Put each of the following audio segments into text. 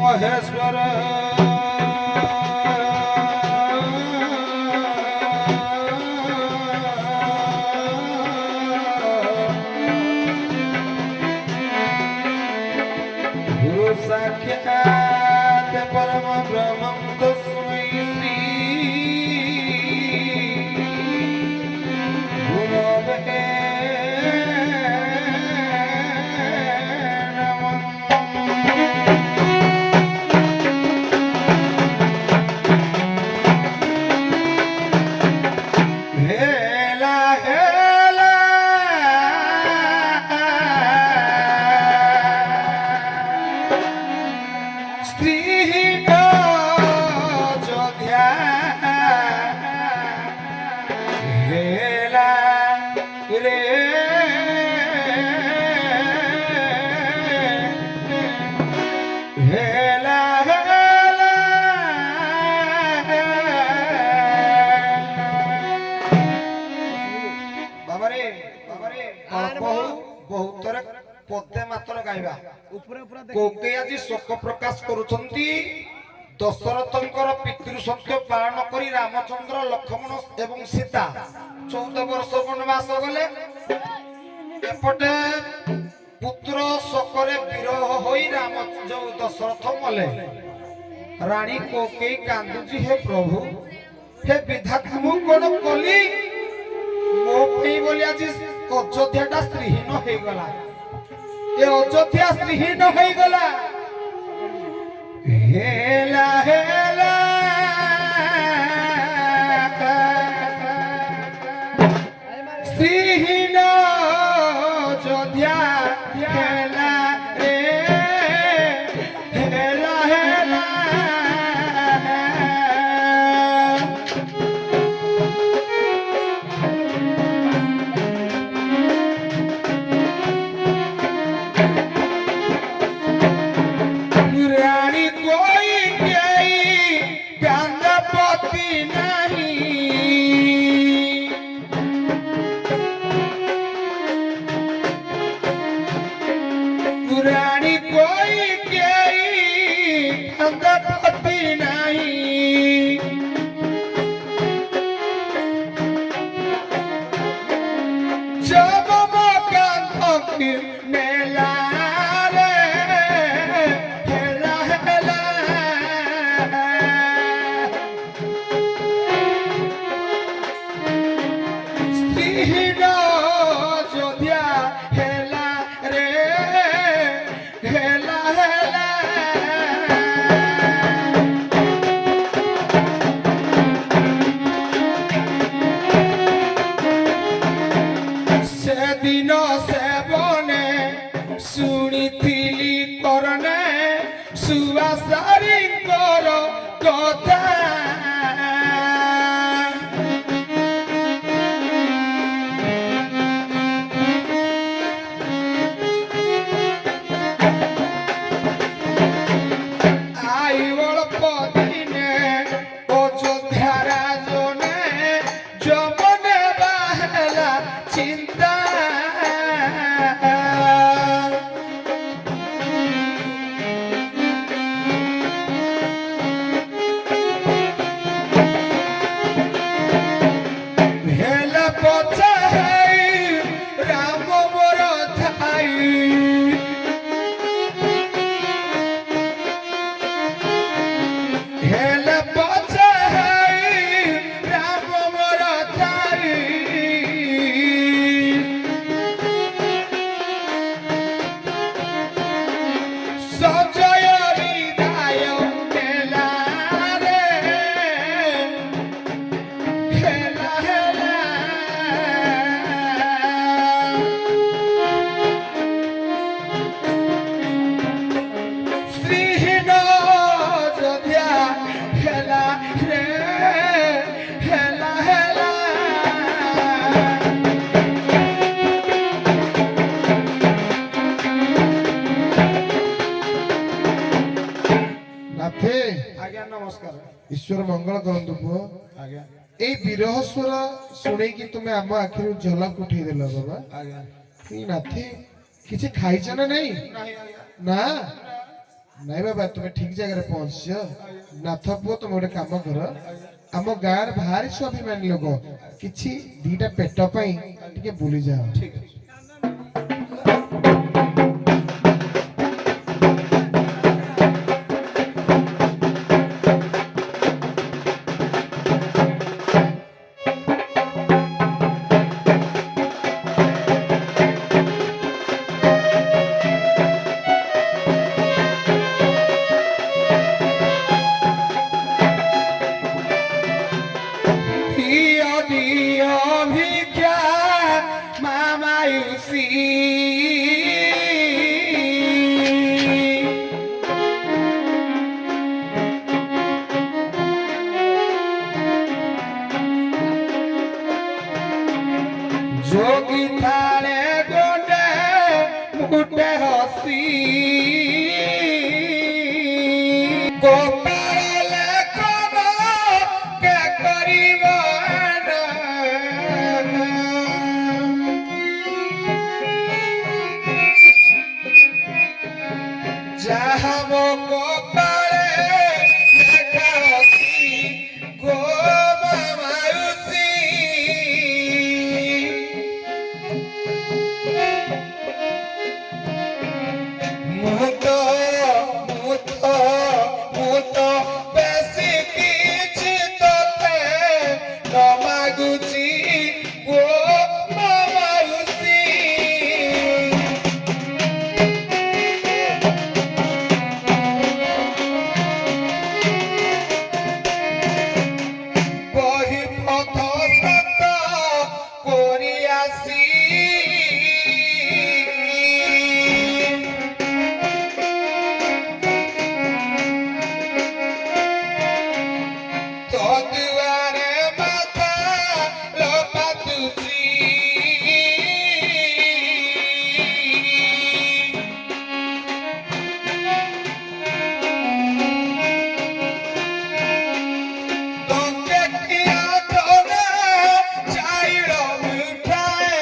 महेश्वर गुरु साक्षात परम ब्रह्म तस्मै श्री गुरवे पदे मात्र गाइबा कोके आज शोक प्रकाश करुछंती दशरथंकर पितृ सत्य पालन करी रामचंद्र लक्ष्मण एवं सीता 14 वर्ष वनवास गले एपटे पुत्र शोकरे विरह होई राम जो दशरथ मले रानी कोके कांदुजी हे प्रभु हे विधाता मु कोन कली मो पई बोली आज अयोध्याटा स्त्रीहीन हे गला ये अयोध्या स्त्रीहीन हो गला हेला हेला स्त्रीहीन अयोध्या हेला रे हेला हेला ईश्वर मंगल करंतु पुओ आज्ञा ए विरह स्वर सुनै कि तुमे आम आखिरु झलक उठै देला बाबा आज्ञा ई नाथी किछि खाइछ ना नहीं नहीं आज्ञा ना ନାଇଁ ବାବା ତୁମେ ଠିକ ଜାଗାରେ ପହଞ୍ଚିଛ। ନାଥ ପୁଅ ତମେ ଗୋଟେ କାମ କର, ଆମ ଗାଁରେ ଭାରି ସ୍ୱାଭିମାନୀ ଲୋକ, କିଛି ଦିଟା ପେଟ ପାଇଁ ଟିକେ ବୁଲିଯାଅ। ଠିକ ଅଛି। Dio, Dio, Vika, Mama, you see. Jogi thale gonde, mute hosi. Gopale kono ke karibo Jahamo gopale lega hosi. Go mama usi. Muto, muto, muto, besi kichi tote, no maguchi, wo mama usi. Bohi photo sato, koriasi. Toduare mata lo patusi. Donde kia tona chairo mutae.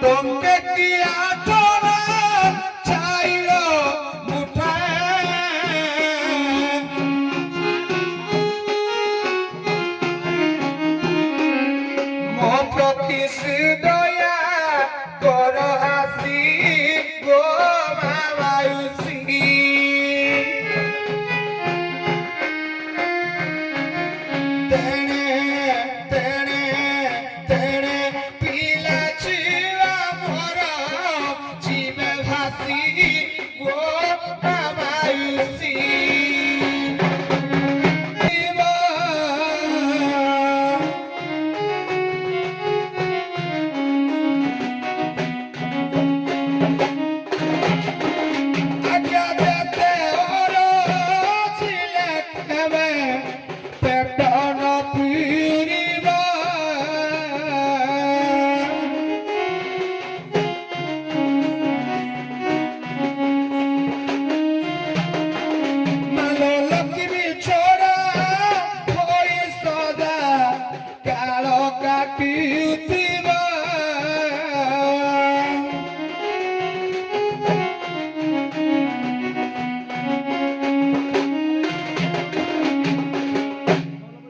Donde kia tona chairo mutae. Mo proti sudaya koro hasi go mama usi. Tene, tene, tene, pila chiva moro, chive hasi go mama usi.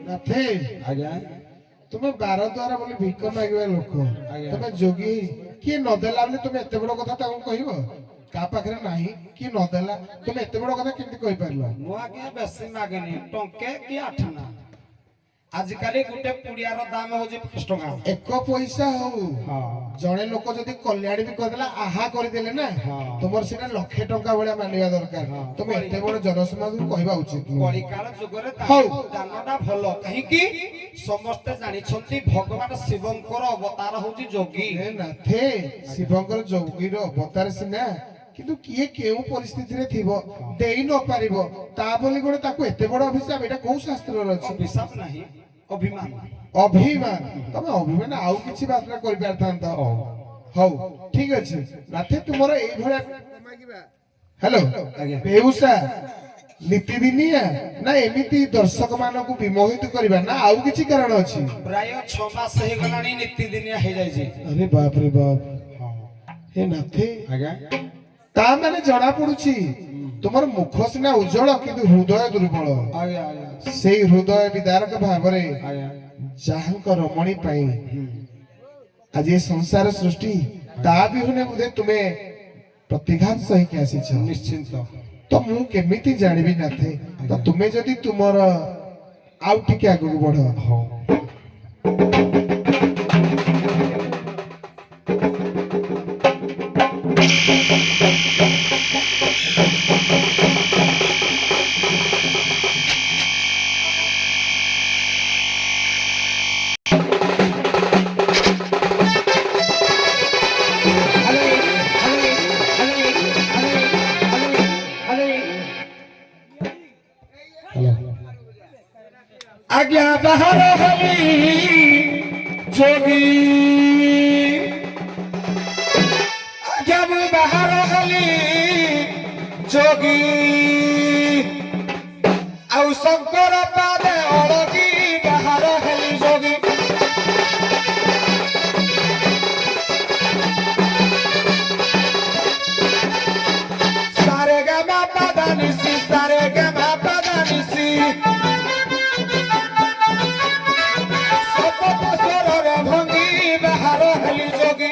ନାଥେ, ଆଜ୍ଞା ତୁମେ ବାର ଦ୍ୱାର ବୋଲି ଭିକ ମାଗିବା ଲୋକ, ଆଜ୍ଞା। ତମେ ଯୋଗୀ କିଏ ନଦେଲା ବୋଲି ତୁମେ ଏତେ ବଡ କଥା ତାଙ୍କୁ କହିବ? କାହା ପାଖରେ ନାହିଁ କିଏ ନଦେଲା, ତୁମେ ଏତେ ବଡ କଥା କେମିତି କହିପାରିଲ? ମୁଁ ଆଜ୍ଞା ବେଶୀ ମାଗେନି, ଟଙ୍କେ କି ଆଠନା। ଆଜିକାଲି ଗୋଟେ ପୁଡ଼ିଆର ଦାମ ହଉଛି 5 ଟଙ୍କା। ଏକ ପଇସା ହଉ, ଜଣେ ଲୋକ ଯଦି କଲ୍ୟାଣୀ ବି କରିଦେଲା ଆହା କରିଦେଲେ ନା, ହଁ। ତୁମର ସେଟା 1,00,000 ଟଙ୍କା ଭଳିଆ ମାନିବା ଦରକାର। ହଁ। ତମେ ଏତେ ବଡ ଜନସମାଜକୁ କହିବା ଉଚିତ ନୁହେଁ। କଳିକାଳ ଯୁଗରେ ହଉ। ଦାନଟା ଭଲ, କାହିଁକି ସମସ୍ତେ ଜାଣିଛନ୍ତି ଭଗବାନ ଶିବଙ୍କର ଅବତାର ହଉଛି ଯୋଗୀ। ଏ ନାଥେ, ଶିବଙ୍କର ଯୋଗୀର ଅବତାର ସିନା, କିନ୍ତୁ କିଏ କେଉଁ ପରିସ୍ଥିତିରେ ଥିବ ଦେଇ ନ ପାରିବ, ତା ବୋଲି ଗୋଟେ ତାକୁ ଏତେ ବଡ ଅଭିଶାପ, ଏଇଟା କୋଉ ଶାସ୍ତ୍ରରେ ଅଛି? ଅଭିଶାପ ନାହିଁ, ଅଭିମାନ। ଅଭିମାନ। ତମେ ଅଭିମାନ ଆଉ କିଛି ମାତ୍ରା କରିପାରିଥାନ୍ତ। ହଉ ଠିକ ଅଛି ନାଥେ, ତୁମର ଏଇଭଳିଆ ହ୍ୟାଲୋ ଆଜ୍ଞା। ବେଉସା ନୀତିଦିନିଆ ନା ଏମିତି ଦର୍ଶକ ମାନଙ୍କୁ ବିମୋହିତ କରିବା ନା ଆଉ କିଛି କାରଣ ଅଛି? ପ୍ରାୟ 6 ମାସ ହେଇଗଲାଣି ନୀତିଦିନିଆ ହେଇଯାଇଛି। ଆରେ ବାପ ରେ ବାପ, ହେ ନାଥେ, ଆଜ୍ଞା ତା ମାନେ ଜଣା ପଡୁଛି ତୁମର ମୁଖ ସିନା ଉଜ୍ଜଳ କିନ୍ତୁ ହୃଦୟ ଦୁର୍ବଳ। ଆଜ୍ଞା ଆଜ୍ଞା ସେଇ ହୃଦୟ ବିଦାରକ ଭାବରେ ଆଜ୍ଞା ଯାହାଙ୍କ ରମଣୀ ପାଇଁ ଆଜି ଏ ସଂସାର ସୃଷ୍ଟି, ତା ବିହୁନେ ବୋଧେ ତୁମେ ପ୍ରତିଘାତ ସହିକି ଆସିଛ। ନିଶ୍ଚିନ୍ତ। ତ ମୁଁ କେମିତି ଜାଣିବି ନାଥେ? ତ ତୁମେ ଯଦି ତୁମର ଆଉ ଟିକେ ଆଗକୁ ବଢ। ହଉ आज्ञा बाहर हली जोगी, आज्ञा बाहर हली जोगी, आउ शंकर पादे अड़गी बाहर हली जोगी। सारे गमा पदा निसी, सारे गमा पदा निसी, भंगी बाहर हली जोगी।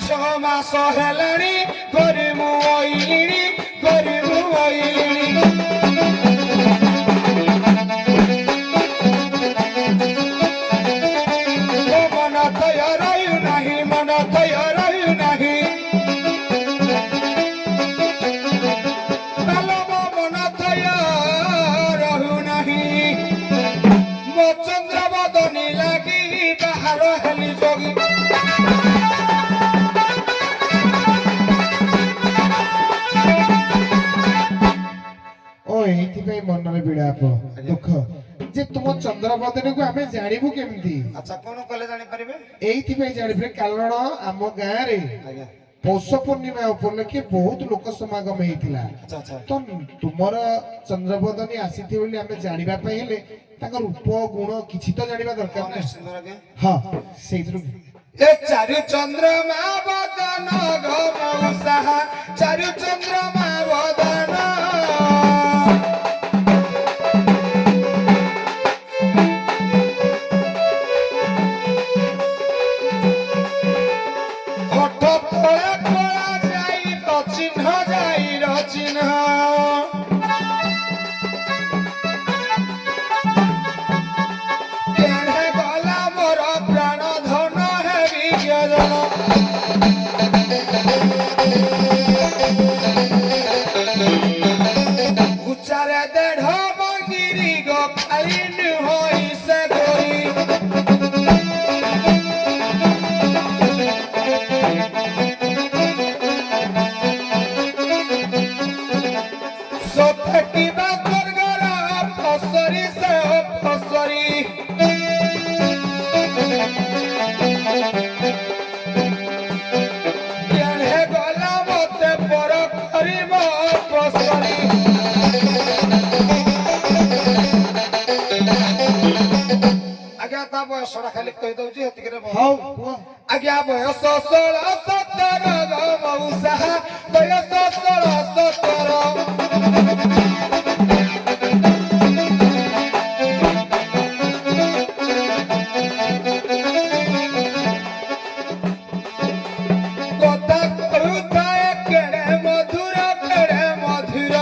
छह मास हेलाणी घरे मु आइलिणी, घरे मु आइलिणी। मन थय रहु नाही, मन थय रहु नाही, चंद्र बदनी लगी बाहर हेली जोगी। ओ एइथिପାଇଁ ମନରେ ବିଳାପ ଦୁଃଖ ଯେ ତୁମ ଚନ୍ଦ୍ରବଦନକୁ ଆମେ ଜାଣିବୁ କେମିତି? ଆଚ୍ଛା କଣ କଲେ ଜାଣି ପାରିବେ? ଏଇଥିପାଇଁ ଜାଣିବେ କାରଣ ଆମ ଗାଁରେ ଆଜ୍ଞା ପୌଷ ପୂର୍ଣ୍ଣିମା ଉପଲକ୍ଷେ ବହୁତ ଲୋକ ସମାଗମ ହେଇଥିଲା। ଆଚ୍ଛା ଆଚ୍ଛା ତ ତୁମର ଚନ୍ଦ୍ରବଦନୀ ଆସିଥିବେ ବୋଲି ଆମେ ଜାଣିବା ପାଇଁ ହେଲେ ତାଙ୍କ ରୂପ ଗୁଣ କିଛି ତ ଜାଣିବା ଦରକାର ନା? ନିଶ୍ଚିନ୍ତ ଆଜ୍ଞା। ହଁ ସେଇଥିରୁ ଏ ଚାରି ଚନ୍ଦ୍ରମା ବଦନ ଘମଉସାହା, ଚାରି ଚନ୍ଦ୍ରମା ବଦନ ଓଠ କଳା କଳା ଯାଇର ଚିହ୍ନ, ଯାଇର ଚିହ୍ନ। କେଣେ ଗଲା ମୋର ପ୍ରାଣ ଧନ ହେବି ଜନ। ଉଚ୍ଚାରେ ଦେଢ ମଙ୍ଗିରି ଗଫାଳି ନୁହଇ ସେ ଗୋରି। ସୋଫେକିବା ସ୍ୱର୍ଗର ଫସରି ସେ ଫସରି। କେଣେ ଗଲା ମତେ ପର କରିବ ପସରି। ଆଜ୍ଞା ତା ବୟସଟା ଖାଲି କହିଦଉଛି ହେତିକିରେ ହଉ କୁହ। ଆଜ୍ଞା ବୟସ 16 17 ମଉସା, ବୟସ 16 17। কথা কহুଥାଏ କେଡ଼େ ମଧୁର, କେଡ଼େ ମଧୁର।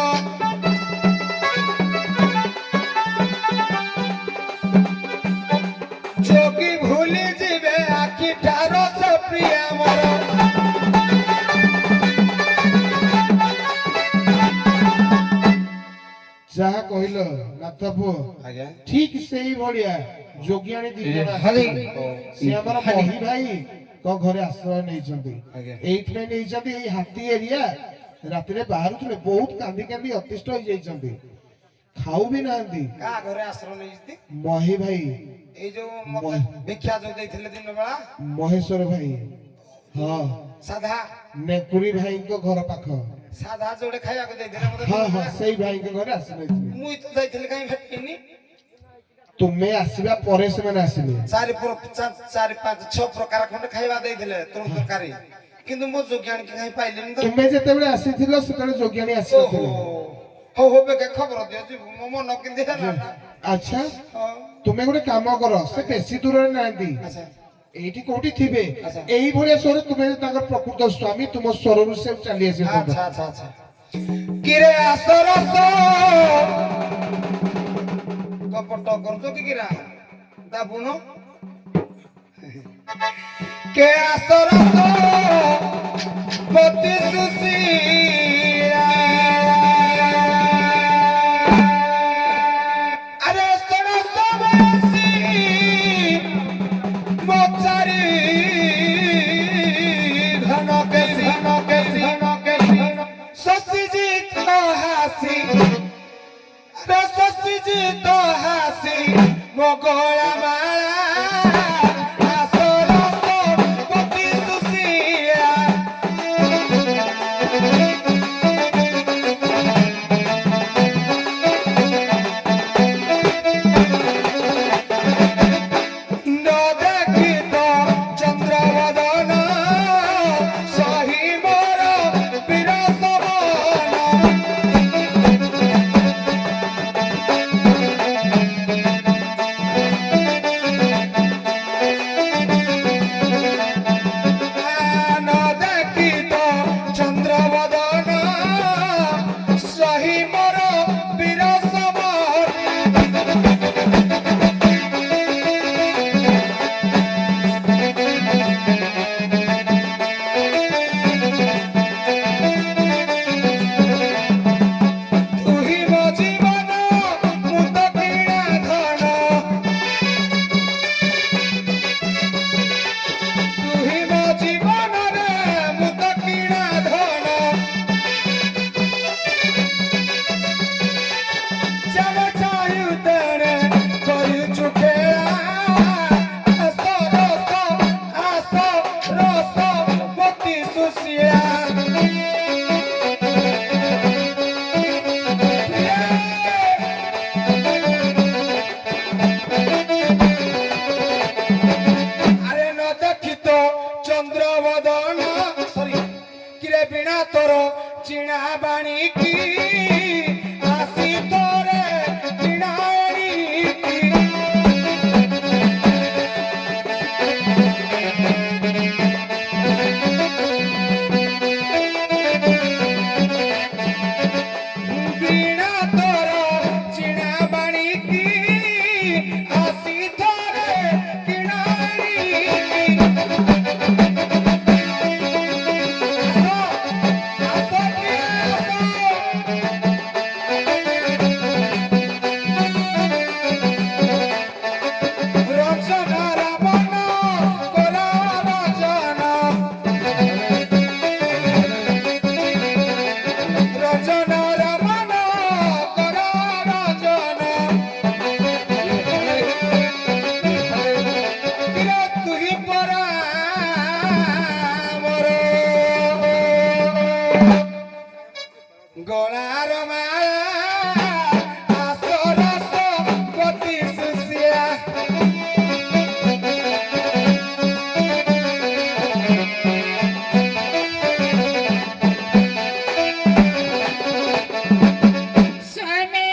ଯୋଗୀ ଭୁଲି ଯିବେ ଆଖି ଠାର ସେ ପ୍ରିୟ ମୋର। ଯାହା କହିଲ ନାଥ ପୁଅ ଆଜ୍ଞା ଠିକ ସେଇ ଭଳିଆ ଯୋଗିଆଣୀ ଦି ଜଣ ଆସିଛନ୍ତି। ସେ ଆମର ମହି ଭାଇ ଘରେ ଆଶ୍ରୟ ନେଇଛନ୍ତି। ଆଜ୍ଞା ଏଇଥିପାଇଁ ନେଇଛନ୍ତି, ଏଇ ହାତୀ ଏରିଆ ରାତିରେ ବାହାରୁଥିଲେ ବହୁତ କାନ୍ଦି କାନ୍ଦି ଅତିଷ୍ଠ ହେଇଯାଇଛନ୍ତି, ଖାଉ ବି ନାହାନ୍ତି। କାହା ଘରେ ଆଶ୍ରୟ ନେଇଛନ୍ତି? ମହି ଭାଇ, ଏଇ ଯୋଉ ମତେ ଭିକ୍ଷା ଯୋଉ ଦେଇଥିଲେ ଦିନ ବେଳା। ମହେଶ୍ଵର ଭାଇ। ହଁ ସାଧା ନେକୁରୀ ଭାଇଙ୍କ ଘର ପାଖ। ସାଧା ଯୋଉଟେ ଖାଇବାକୁ ଦେଇଥିଲେ ମତେ ହଁ ହଁ ସେଇ ଭାଇଙ୍କ ଘରେ ଆସିନଥିଲେ। ମୁଇଁ ତ ଯାଇଥିଲି କାଇଁ ଭେଟିନି। ତୁମେ ଆସିବା ପରେ ସେମାନେ ଆସିଲେ। ଚାରି ପାଞ୍ଚ ଛଅ ପ୍ରକାର ଖଣ୍ଡେ ଖାଇବା ଦେଇଥିଲେ ତୁଣ ତରକାରୀ, କିନ୍ତୁ ମୋ ଯୋଗ୍ୟାଣୀ କାହିଁ ପାଇଲିନି ତ। ତୁମେ ଯେତେବେଳେ ଆସିଥିଲ ସେତେବେଳେ ଯୋଗ୍ୟାଣୀ ଓହୋ ଆସିନଥିଲେ। ହଉ ହଉ ବେକେ ଖବର ଦିଅ ଯିବୁ, ମୋ ମନ କେମିତି ହେଲା ନା। ଆଚ୍ଛା ହଁ ତୁମେ ଗୋଟେ କାମ କର, ସେ ବେଶୀ ଦୂରରେ ନାହାନ୍ତି, ଆଚ୍ଛା ଏଇଠି କୋଉଠି ଥିବେ। ଆଚ୍ଛା। ଏଇଭଳିଆ ସ୍ୱର ତୁମେ ତାଙ୍କର ପ୍ରକୃତ ସ୍ୱାମୀ, ତୁମ ସ୍ୱରରୁ ସେ ଚାଲି ଆସିବେ। ଆଚ୍ଛା ଆଚ୍ଛା ଆଚ୍ଛା କିରେ ଆସ ରସ କପଟ କରୁଛ କି କିରା ଦାବୁନ କେ ଆସ ରସ ପତି ସୁଶୀଳା ଆରେ ସରସ ବସି ମୋଚାରି ঘন কেশি শশীজিৎ হাসি রে শশীজিৎ হাসি মগলা মালা আসর পতি সুশীলা চিনা বাণী কি আসি তোরে চিনাড়ি কি বিনা তোর চিনা বাণী কি আসি তোরে চিনাড়ি গলার মালা আসর পতি সুশীলা স্বামী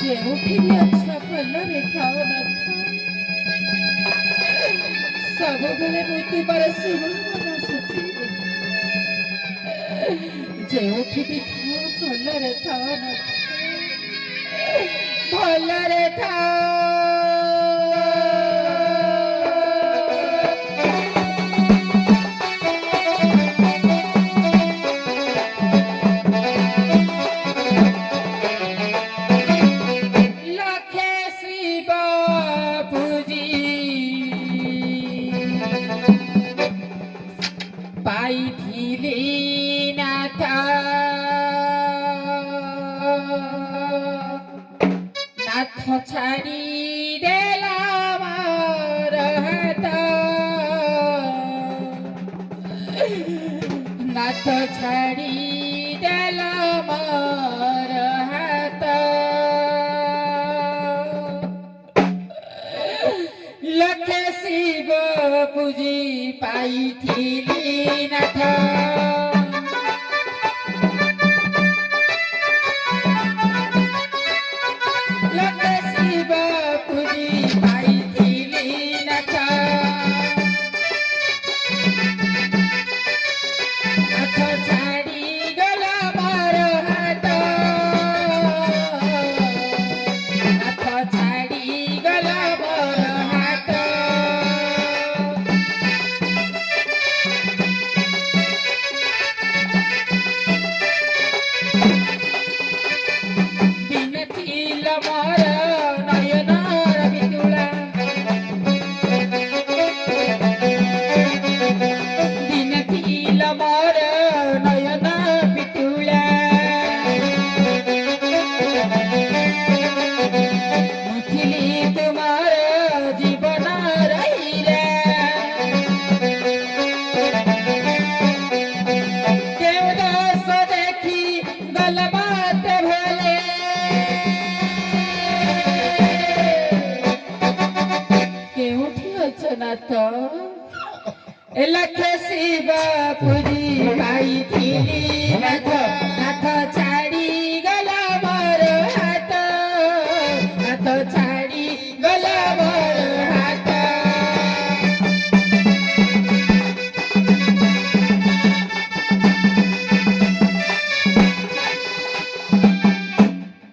ଯେଉଁଠି ବି ଅଛ ଭଲରେ ଥାଅ ନଥାଅ ସବୁବେଳେ ମୁଁ ତୁମର ସୁମନ ଶୁଣିବି। ଯେଉଁଠି ବି ଥାଅ ଭଲରେ ଥାଅ ନଥାଅ ଭଲରେ লক্ষে শিব পূজি পাইଥିଲି নাথ ଛାଡ଼ି ଦେଲା ମୋର ହାତ ନାଥ ଛାଡ଼ି ଦେଲା ମୋର ହାତ ଲକ୍ଷେ ଶିବ ପୂଜି ପାଇଥିଲି ନାଥ ଲକ୍ଷେ ଶିବ ପୂଜି ପାଇଥିଲି ନାଥ ନାଥ ଛାଡ଼ି ଗଲା ମୋର ହାତ ନାଥ ଛାଡ଼ି ଗଲା ମୋର ହାତ ଦିନେ ଥିଲା ମୋର ନୟନର ବିଦୁଳା ଦିନେ ଥିଲା ମୋର ନୟନ ବିଦୁଳା ମୁଁ ଥିଲି ତୁମର ଜୀବନ ରହିଲା କେଉଁ ଦୋଷ ଦେଖି ଗଲ ମତେ ଭୁଲେ କେଉଁଠି ଅଛ ନାଥ ଏ ଲକ୍ଷେ ଶିବ ପୂଜି ପାଇଥିଲି ନାଥ ନାଥ ଛାଡ଼ି ଗଲା ମୋର ହାତ ନାଥ ଛାଡ଼ି ଗଲା ମୋର ହାତ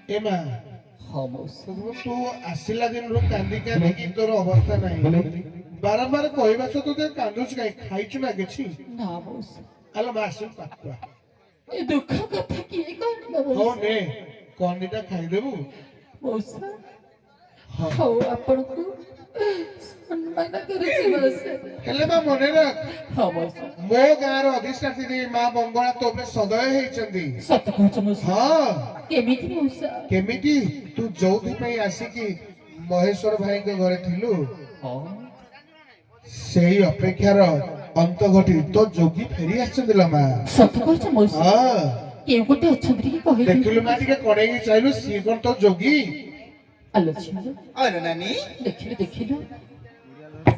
ଏ ମା ହଁ ମଉସା ତୁ ଆସିଲା ଦିନରୁ କାନ୍ଦି କାନ୍ଦିକି ତୋର ଅବସ୍ଥା ନାହିଁ ବାରମ୍ବାର କହିବା ସତ୍ତ୍ୱେ କାନ୍ଦୁଛୁ କାହିଁ ଖାଇଛୁ ନା କିଛି ନା ମଉସା ଆଲୋ ମା ଆସିବୁ ପାଖୁଆ ଏ ଦୁଃଖ କଥା କିଏ କହିବ ହଉ ମଉସା ନେ କନିଟା ଖାଇଦେବୁ ମଉସା ହଁ ହଉ ଆପଣଙ୍କୁ ସମ୍ମାନ କରୁଛି ମଉସା ହେଲେ ମା ମନେ ରଖ ହଁ ମଉସା ମୋ ଗାଁର ଅଧିଷ୍ଠାତ୍ରୀ ମା ମଙ୍ଗଳା ତୋ ଉପରେ ସଦୟ ହେଇଛନ୍ତି ସତ କହୁଛ ମଉସା ହଁ କେମିତି ମଉସା କେମିତି ତୁ ଯୋଉଥିପାଇଁ ଆସିକି ମହେଶ୍ଵର ଭାଇଙ୍କ ଘରେ ଥିଲୁ ହଁ ସେଇ ଅପେକ୍ଷାର ଅନ୍ତ ଘଟି ତୋ ଯୋଗୀ ଫେରି ଆସିଛନ୍ତି ଲୋ ମା ସତ କହୁଛ ମଉସା ହଁ କେଉଁ ଗୋଟେ ଅଛନ୍ତି କି କହିଲେ ଦେଖିଲୁ ମା ଟିକେ କଣେଇକି ଚାହିଁଲୁ ସିଏ କଣ ତୋ ଯୋଗୀ ଆଲୋ ଝିଅ ଆରେ ନାନୀ ଦେଖିଲୁ ଦେଖିଲୁ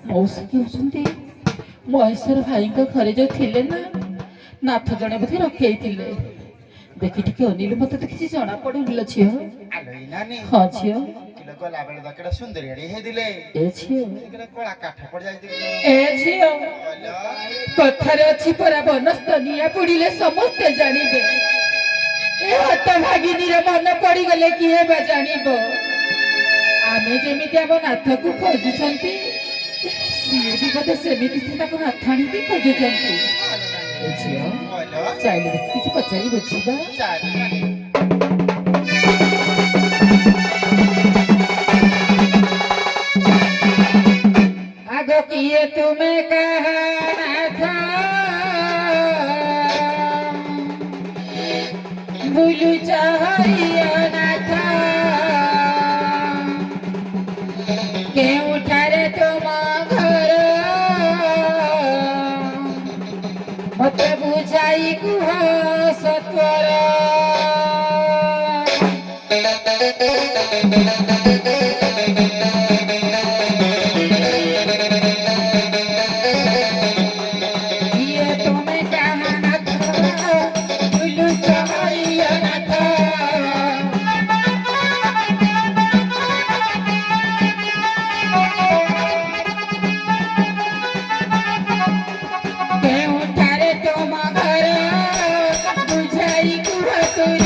ମଉସା କେଉଁଛନ୍ତି ମହେଶ୍ଵର ଭାଇଙ୍କ ଘରେ ଯୋଉ ଥିଲେ ନା ନାଥ ଜଣେ ବୋଧେ ରଖେଇଥିଲେ ଦେଖି ଟିକେ ଅନିଲ ମତେ ତ କିଛି ଜଣା ପଡୁନିଲ ଝିଅ ଆଲୋ ଏଇ ନାନୀ ହଁ ଝିଅ କିଲୋ ଗଲା ବେଳେ ତ କେଡେ ସୁନ୍ଦରିଆଡେ ହେଇଥିଲେ ଏ ଝିଅ କେଡେ କଳା କାଠ ପଡି ଯାଇଥିଲେ ଏ ଝିଅ ଆଲୋ କଥାରେ ଅଛି ପରା ବନସ୍ତ ନିଆଁ ପୁଡ଼ିଲେ ସମସ୍ତେ ଜାଣିବେ ଏ ହତଭାଗିନୀର ମନ ପଡିଗଲେ କିଏ ବା ଜାଣିବ ଆମେ ଯେମିତି ଆମ ନାଥକୁ ଖୋଜୁଛନ୍ତି ସିଏ ବି ବୋଧେ ସେମିତି ସେ ତାକୁ ନାଥ ଆଣିକି ଖୋଜୁଛନ୍ତି ଏ ଝିଅ ଆଲୋ ଚାଇଲେ ଦେଖି କିଛି ପଚାରି ବୁଝିବା ଚାଲ आगो किए तुम्हें कहना था भूलू चाहिए ना था के उठारे तुम घर मत बुझाई कुह सत्वर ये तुम्हें कहना था भूलू चाहिए ना था के उठारे तुम घर बुझाई कुह तुम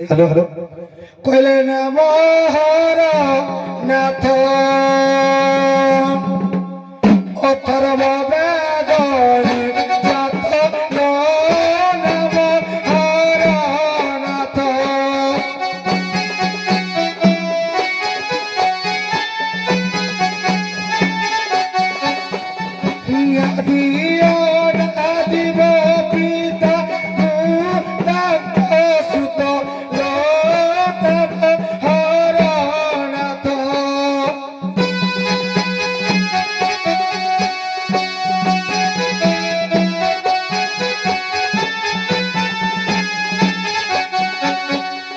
হ্যালো হ্যালো কইলে না মহর নাথ অথর্ব বেদনি জাত নাম হর নাথ আদিব পিতা সুত হর নাথ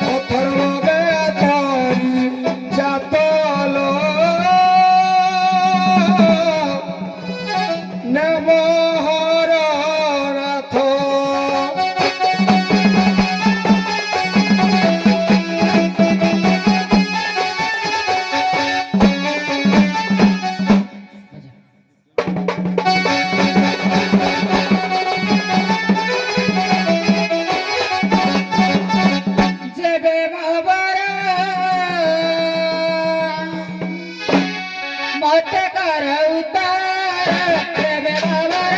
অথর্ব বেদনি জাত নম হর নাথ যেবে বাবার মতে কর উতার যেবে বাবার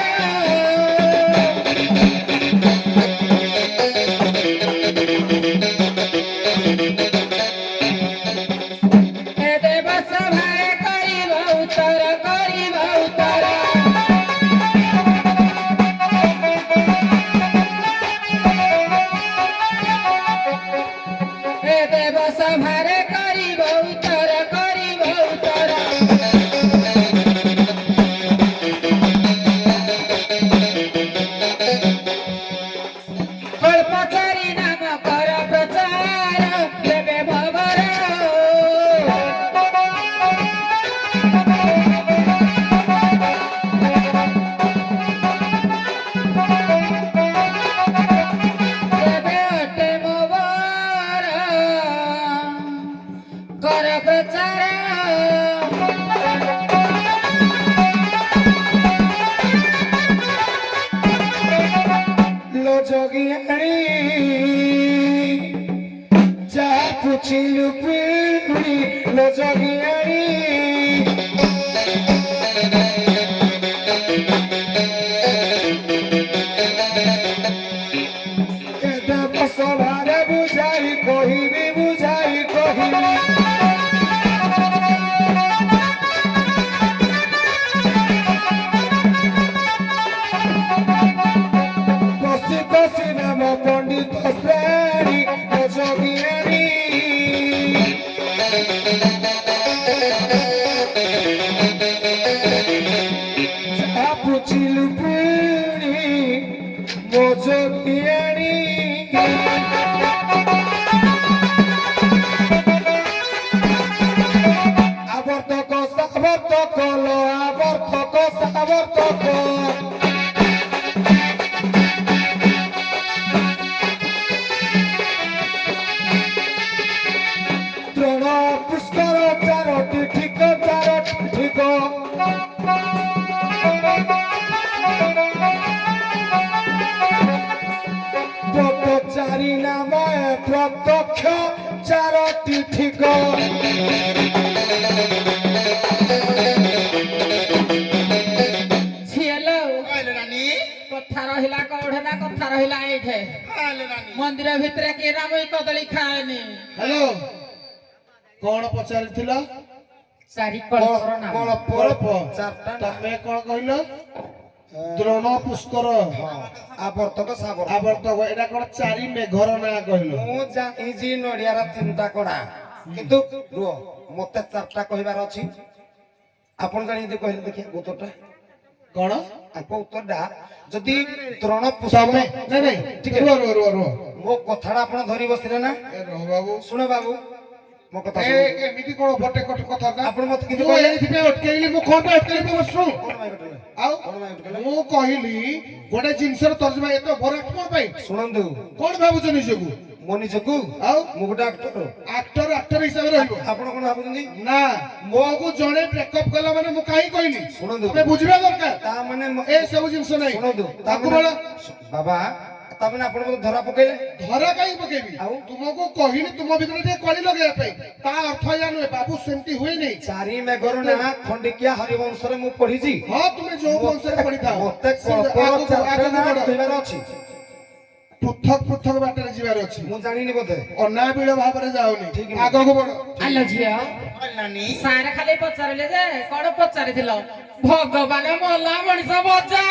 এ দেব সভায় করিব উত্তর এ দেব সভারে করিব উত্তর কল্পচারী নাম কর প্রচার দেবে ভবর দেবে অটে মোবর কর প্রচার লো যোগিয়াণী যা পুছিলু পিড়ি লো যোগিয়াণী দেব সভারে বুঝাই কহিবি বসি বসি নাম পণ্ডিত শ্রেণী ও যোগিনী যা পুছিলু পিড়ি মো যোগিনী আবর্তক সাবর্তক লো আবর্তক সাবর্তক দ্রোণ পুষ্কর চারটি ঠিক ব্রতচারী নামে প্রত্যক্ষ চারটি ঠিক ঝিয়েলো কথা রহিলা কৌড়ে না কথা রহিলা এইঠে মন্দির ভিতরে কি রামই কদଳୀ ଖାଏନି হ্যালো କଣ ପଚାରିଥିଲ ଚାରି କଳ୍ପର ନାମ କଳ୍ପ ଚାରିଟା ତମେ କଣ କହିଲ ଦ୍ରୋଣ ପୁଷ୍କର ଆବର୍ତ୍ତକ ସାବର୍ତ୍ତକ ଆବର୍ତ୍ତକ ଏଇଟା କଣ ଚାରି ମେଘର ନାଁ କହିଲ ମୁଁ ଜାଣିଛି ନଡିଆର ତିନିଟା କଣା କିନ୍ତୁ ରୁହ ମତେ ଚାରିଟା କହିବାର ଅଛି ଆପଣ ଜାଣିଛନ୍ତି କହିଲେ ଦେଖିବା ଉତ୍ତରଟା କଣ ଆଙ୍କ ଉତ୍ତରଟା ଯଦି ଦ୍ରୋଣ ତମେ ପୁଷ୍କର ନାଇଁ ନାଇଁ ଟିକେ ରୁହ ରୁହ ରୁହ ରୁହ ମୋ କଥାଟା ଆପଣ ଧରି ବସିଲେ ନା ଏ ରହ ବାବୁ ଶୁଣ ବାବୁ ମୋ କଥା ଏ ଶୁଣନ୍ତୁ। ଏମିତି କଣ ଗୋଟେ ଗୋଟେ କଥା ନା ଆପଣ ମତେ କିନ୍ତୁ ମୁଁ କହିଲେ ଏଇଥିପାଇଁ ଅଟକେଇଲି ମୁଁ କଣ ପାଇଁ ଅଟକେଇଲି ତମେ ଶୁଣ କଣ ପାଇଁ କଟିଲେ? ଆଉ କଣ ପାଇଁ କଟିଲେ? ମୁଁ କହିଲି ଗୋଟେ ଜିନିଷର ତର୍ଜମା ଏତେ ଭରାଟ କଣ ପାଇଁ ଶୁଣନ୍ତୁ କଣ ଭାବୁଛ ନିଜକୁ ମୋ ନିଜକୁ ଆଉ ମୁଁ ଗୋଟେ ଆକ୍ଟର ଆକ୍ଟର ହିସାବରେ ରହିବ ଆପଣ କଣ ଭାବୁଛନ୍ତି ନା ମୋକୁ ଜଣେ ବ୍ରେକଅପ୍ କଲା ମାନେ ମୁଁ କାହିଁ କହିଲି ଶୁଣନ୍ତୁ ତମେ ବୁଝିବା ଦରକାର ତା ମାନେ ଏ ସବୁ ଜିନିଷ ନାହିଁ ଶୁଣନ୍ତୁ ତା ତାକୁ ମାନେ ବଳ ବାବା ତାମାନେ ଆପଣ ମତେ ଧରା ପକେଇଲେ ଧରା କାହିଁ ପକେଇବି ଆଉ? ତୁମକୁ କହିଲି ତୁମ ଭିତରେ ଟିକେ କଳି ଲଗେଇବା ପାଇଁ ତା ଅର୍ଥ ଏଇଆ ନୁହେଁ ବାବୁ ସେମିତି ହୁଏନି। ଚାରି ମେଘର ନା ଖଣ୍ଡିକିଆ ହରିବଂଶରେ ମୁଁ ପଢିଛି। ହଁ ତୁମେ ଯୋଉ ବଂଶରେ ପଢିଥାଅ ମତେ ଆଗକୁ ବଢ। କହିବାର ଅଛି। ପୃଥକ ପୃଥକ ବାଟରେ ଯିବାର ଅଛି। ମୁଁ ଜାଣିନି ବୋଧେ। ଅନାବିଳ ଭାବରେ ଯାଉନି ଠିକ ନାହିଁ। ଆଗକୁ ବଢ। ଆଲୋ ଝିଅ ନାନୀ ସାର ଖାଲି ପଚାରିଲେ ଯେ କଣ ପଚାରିଥିଲ? ଭଗବାନ ମଲା ମଣିଷ ବଜା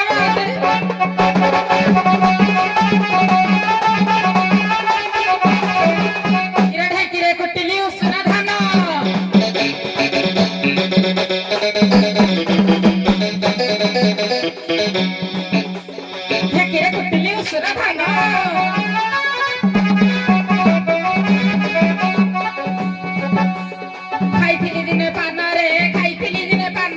ଢେକିରେ କୁଟିଲି ଉଷୁନା ଧାନ ଢେକିରେ କୁଟିଲି ଉଷୁନା ଧାନ ଖାଇଥିଲି ଦିନେ ପାନରେ ଖାଇଥିଲି ଦିନେ ପାନ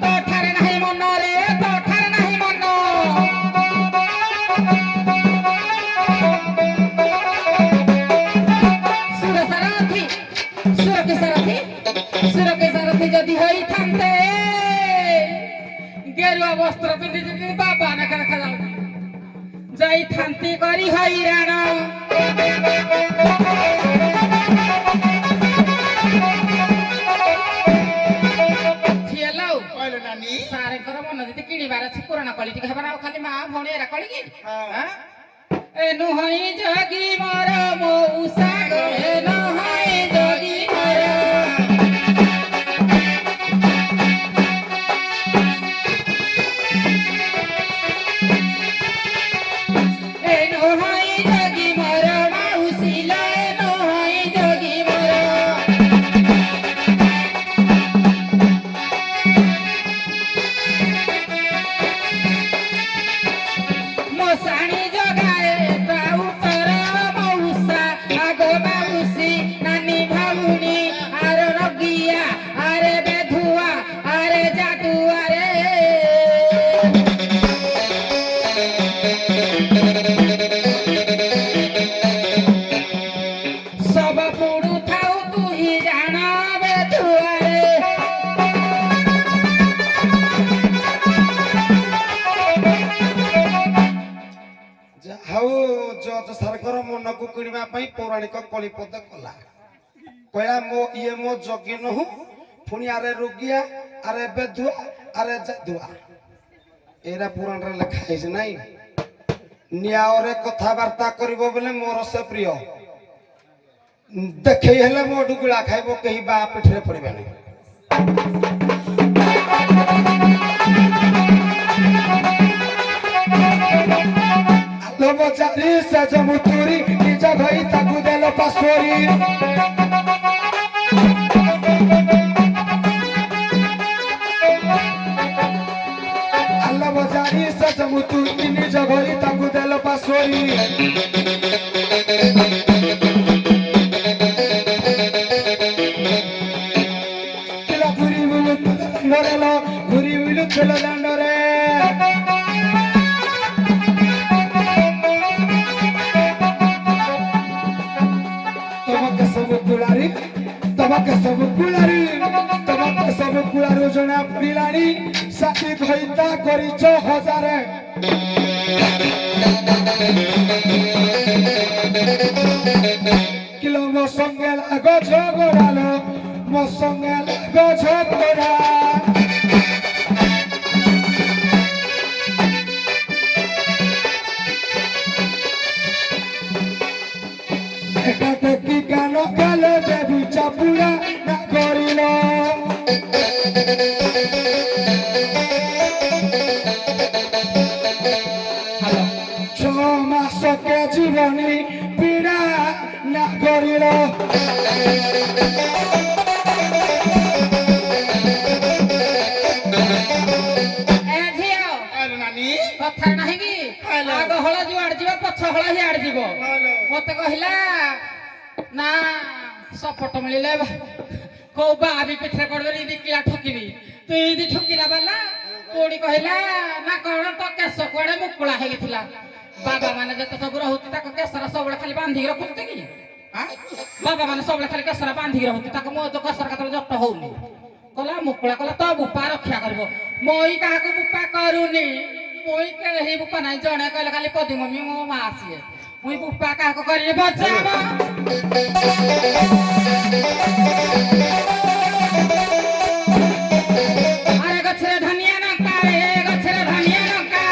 ତୋଠାରେ ନାହିଁ ମନରେ ତୋଠାରେ ନାହିଁ ମନ ସୁରସାରଥି ସୁରକେଶାରଥି ଯଦି ହୋଇଥାନ୍ତେ ଗେରୁଆ ବସ୍ତ୍ର ପିନ୍ଧି ଯଦି ବାବା ନାକା ଦେଖାଯାଉଛି ଯାଇଥାନ୍ତି କରି ହଇରାଣ ସାରଙ୍କର ମନ ଯଦି କିଣିବାର ଅଛି ପୁରାଣ କଳି ଟିକେ ହେବାର ଆଉ ଖାଲି ମା ଭଉଣୀ ଏରା କଳି କି ଏ ନୁହଇ ଜଗି ମର ମଉସା ଏ ନୁହଇ ଜଗି ମର ଜଜ ସାରଙ୍କର ମନକୁ କିଣିବା ପାଇଁ ପୌରାଣିକ କଳିପଦ କଲା କହିଲା ଇଏ ମୋ ଜଗି ନହୁଁ ପୁଣି ଆରେ ରୋଗିଆ ଆରେ ବେଧୁଆ ଆରେ ଯାଦୁଆ ଏଇଟା ପୁରାଣରେ ଲେଖା ହେଇଛି ନାଇଁ ନ୍ୟାୟରେ କଥାବାର୍ତ୍ତା କରିବ ବୋଲେ ମୋର ସେ ପ୍ରିୟ ଦେଖେଇ ହେଲେ ମୋ ଡୁଗୁଳା ଖାଇବ କେହି ବା ପିଠିରେ ପଡିବେନି Lomocari seja muturi Nija bhai taku delo pasori Lomocari seja muturi Nija bhai taku delo pasori Kila puri mulu Norelo puri mulu chelo dandore ତମକେ ସବୁ କୁଳାରୁ ଜଣା ପଡ଼ିଲାଣି ସାଥୀ ଧଇତା କରିଛ ହଜାରେ କିଲୋ ମୋ ସଙ୍ଗେ ଲାଗ ଝଗଡ଼ାଲୋ ମୋ ସଙ୍ଗେ ଲାଗ ଝଗଡ଼ା একাকি গান গালে দেবী চাপুড়া না করিল ছ মাসকে জীবনী পীড়া না করিল କଥା ନାହିଁ କି ଆଗ ହଳ ଯୁଆଡେ ଯିବ ପଛ ହଳ ହିଆଡେ ଯିବ ମତେ କହିଲା ନା ସପଟ ମିଳିଲେ କୋଉ ବାବି ପିଠିରେ ପଡିବନି ଦିକିଲା ଠକିବି ତୁ ଏମିତି ଠକିଲା ବାଲା ପୁଣି କହିଲା ନା କଣ ତ କେଶ କୁଆଡେ ମୁକୁଳା ହେଇଥିଲା ବାବା ମାନେ ଯେତେ ସବୁ ରହୁଛି ତାକୁ କେଶର ସବୁବେଳେ ଖାଲି ବାନ୍ଧିକି ରଖୁଛନ୍ତି କି ବାବା ମାନେ ସବୁବେଳେ ଖାଲି କେଶର ବାନ୍ଧିକି ରହୁଛି ତାକୁ ମୋ କେଶର କେତେବେଳେ ଜଟ ହଉନି କଲା ମୁକୁଳା କଲା ତ ବୁପା ରକ୍ଷା କରିବ ମୁଇଁ କାହାକୁ ବୁପା କରୁନି ମୁଇଁ କେହି ବୁପା ନାହିଁ ଜଣେ କହିଲେ ଖାଲି ପଦି ମମି ମୋ ମା ସିଏ ମୁଇଁ ବୁପା କାହାକୁ କରିବି ବଜାବ ଆରେ ଗଛରେ ଧନିଆ ଲଙ୍କା ରେ ଗଛରେ ଧନିଆ ଲଙ୍କା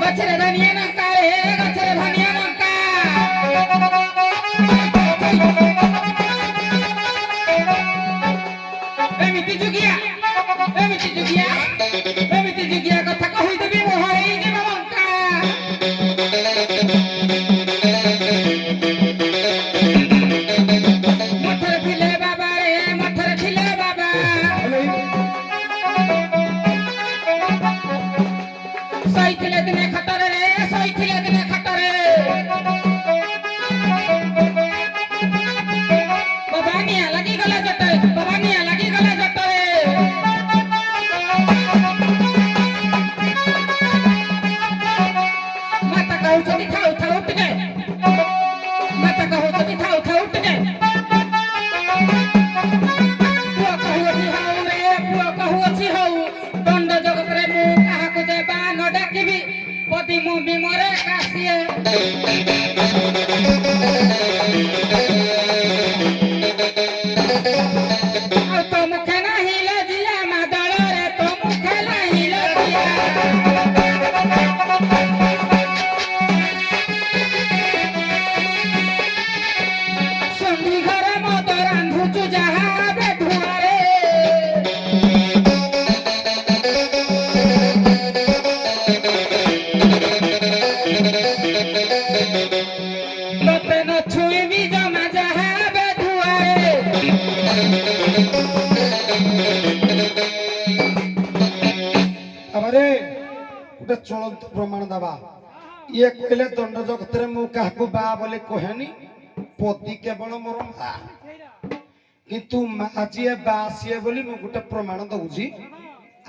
ଗଛରେ ଧନିଆ ଲଙ୍କା ରେ ଗଛରେ ଧନିଆ ଲଙ୍କା ଏମିତି ଯୁଗିଆ କଥା କହିଦେବି ମୁଁ ହେଇଯିବ ଲଙ୍କା ମଠରେ ଥିଲେ ବାବା ରେ ମଠରେ ଥିଲେ ବାବା ଶୋଇଥିଲେ ଦିନେ ଖଟରେ ରେ ଶୋଇଥିଲେ ଦିନେ ଖଟରେ ବାବା ନିଆଁ ଲାଗିଗଲା ଜଟରେ ବାବା ନିଆଁ ଲାଗିଗଲା ଜଟରେ ମାତା କହୁଛନ୍ତି ଥାଉ ଥାଉ ଟିକେ ମାତା କହୁଛନ୍ତି ଥାଉ ଥାଉ ଟିକେ ପୁଅ କହୁଅଛି ହଉ ରେ ପୁଅ କହୁଅଛି ହଉ ଦଣ୍ଡ ଜଗତରେ ମୁଁ କାହାକୁ ଯେ ବା ନ ଡାକିବି ପଦି ମୁଁ ବିମରେ କାସିଏ ଆଉ ତ ମୁଖେ ନାହିଁ ଲଜିଆ ମାଦଳରେ ତ ମୁଖେ ନାହିଁ ଲଜିଆ ସନ୍ଧି ଘର ମଦ ରାନ୍ଧୁଛୁ ଯାହା ବେଧୁଆରେ ତତେ ନ ଛୁଇଁବି ଜମା ଯାହା ବେଧୁଆରେ আমারে গোটে চলন্ত প্রমাণ দেবা ইয়ে কহিলে দণ্ড জগତରେ ମୁଁ କାହାକୁ ବା ବୋଲି କହେନି ପତି କେବଳ ମୋର ମା କିନ୍ତୁ ମା ଯିଏ ବା ସିଏ ବୋଲି ମୁଁ ଗୋଟେ ପ୍ରମାଣ ଦଉଛି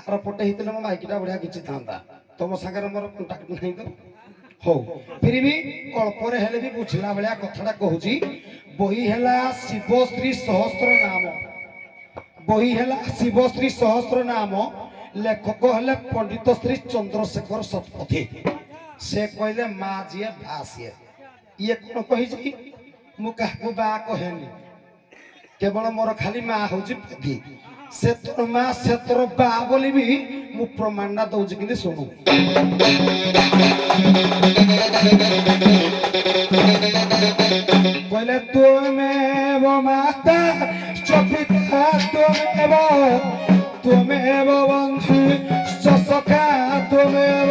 ଆର ପଟେ ହେଇଥିଲେ ମୋ ମାଇକିଟା ବଢିଆ କିଛି ଥାନ୍ତା ତମ ସାଙ୍ଗରେ ମୋର କଣ୍ଟାକ୍ଟ ନାହିଁ ତ ହଉ ଫିର ବି ଅଳ୍ପରେ ହେଲେ ବି ବୁଝିଲା ଭଳିଆ କଥାଟା କହୁଛି ବହି ହେଲା ଶିବଶ୍ରୀ ସହସ୍ର ନାମ ବହି ହେଲା ଶିବଶ୍ରୀ ସହସ୍ର ନାମ ଲେଖକ ହେଲେ ପଣ୍ଡିତ ଶ୍ରୀ ଚନ୍ଦ୍ରଶେଖର ଶତପଥୀ ସେ କହିଲେ ମା ଯିଏ ବା ସିଏ ଇଏ କଣ କହିଛି ମୁଁ କାହାକୁ ବା କହେନି କେବଳ ମୋର ଖାଲି ମା ହଉଛି ପତି ସେ ତୋର ମା ସେ ତୋର ବା ବୋଲି ବି ମୁଁ ପ୍ରମାଣଟା ଦଉଛି କିନ୍ତୁ ଶୁଣୁ କହିଲେ ତୁମେବ ମାତା ଚପିତା ତୁମେବ ବନ୍ଧୁ ସଖା ତୁମେବ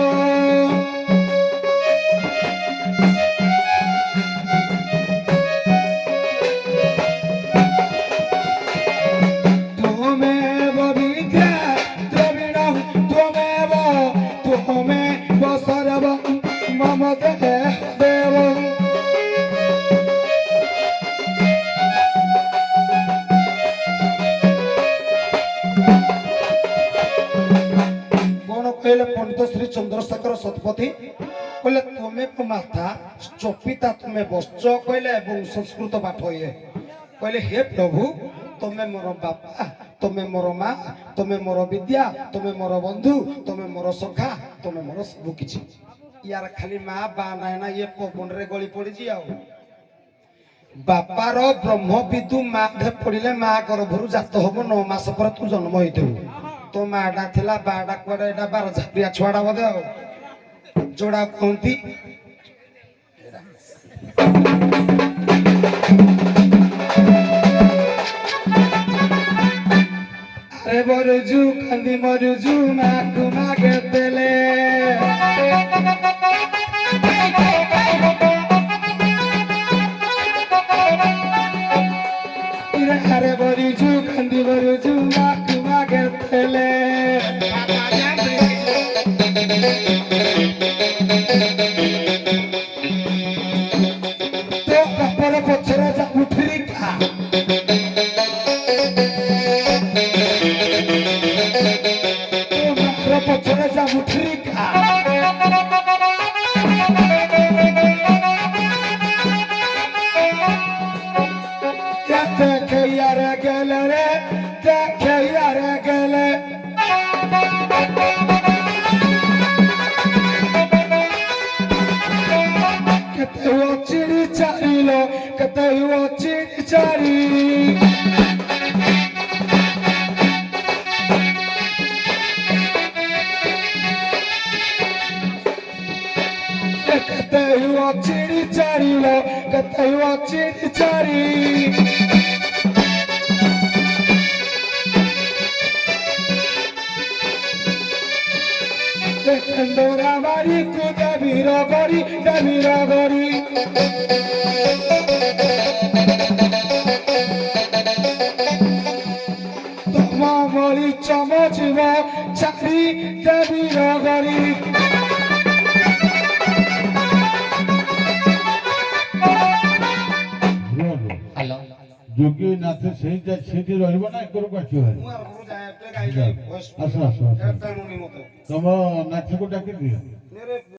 ତୁମେବ ବିଦ୍ୟା ଦ୍ରବିଣ ତୁମେବ ସର୍ବ ମମ ଦେହ ଦେବ କହିଲେ ପଣ୍ଡିତ ଶ୍ରୀ ଚନ୍ଦ୍ରଶେଖର ଶତପଥୀ କହିଲେ ତୁମେ ମାତା ଚପିତା ତୁମେ ବଶ୍ଚ କହିଲେ ଏବଂ ସଂସ୍କୃତ ପାଠ ଇଏ କହିଲେ ହେ ପ୍ରଭୁ ତୁମେ ମୋର ବାପା ତୁମେ ମୋର ମା ତୁମେ ମୋର ବିଦ୍ୟା ତୁମେ ମୋର ବନ୍ଧୁ ତୁମେ ମୋର ସଖା ତୁମେ ମୋର ସବୁ କିଛି ୟାର ଖାଲି ମା ବା ନାହିଁ ନା ଇଏ ପବନରେ ଗଳି ପଡିଛି ଆଉ ବାପାର ବ୍ରହ୍ମ ବିଦୁ ମା ପଡିଲେ ମା ଗର୍ଭରୁ ଜାତ ହବ 9 ମାସ ପରେ ତୁ ଜନ୍ମ ହେଇଥିବୁ तो माडा थिला बाडा कोडा एटा 12 झापिया छुआडा बदे हो जोडा कोंती अरे बरजू कंदी मरजू माकु मागे तेले अरे बरजू कंदी मरजू माकु मागे तेले तो कपर पछरा जा उठरी का पछरा जा उठरी का গেলে রে দেখাইয়া রে গেলে কেতে চিড়ি চারিল কেতে চিড়ি চারি কেতে চিড়ি চারিল কেতে চিড়ি চারি ডোরা বাড়ি কুদাবির গড়ি ডাবির গড়ি তোমা বলি চমচিব চারি ডাবির গড়ি হ্যালো যোগী নাথ ସେଇଠି ରହିବ ନା ଏକରକୁ ଆସିବ ଭାରି? ମୁଁ ଆରମ୍ଭରୁ ଯାଏ ଏତେ ଗାଈ ଯାଏ ଆସ ଆସ ଆସ ଏତେ ରୁଣି ମତେ ତମ ନାଥକୁ ଡାକି ଦିଅ। मेरे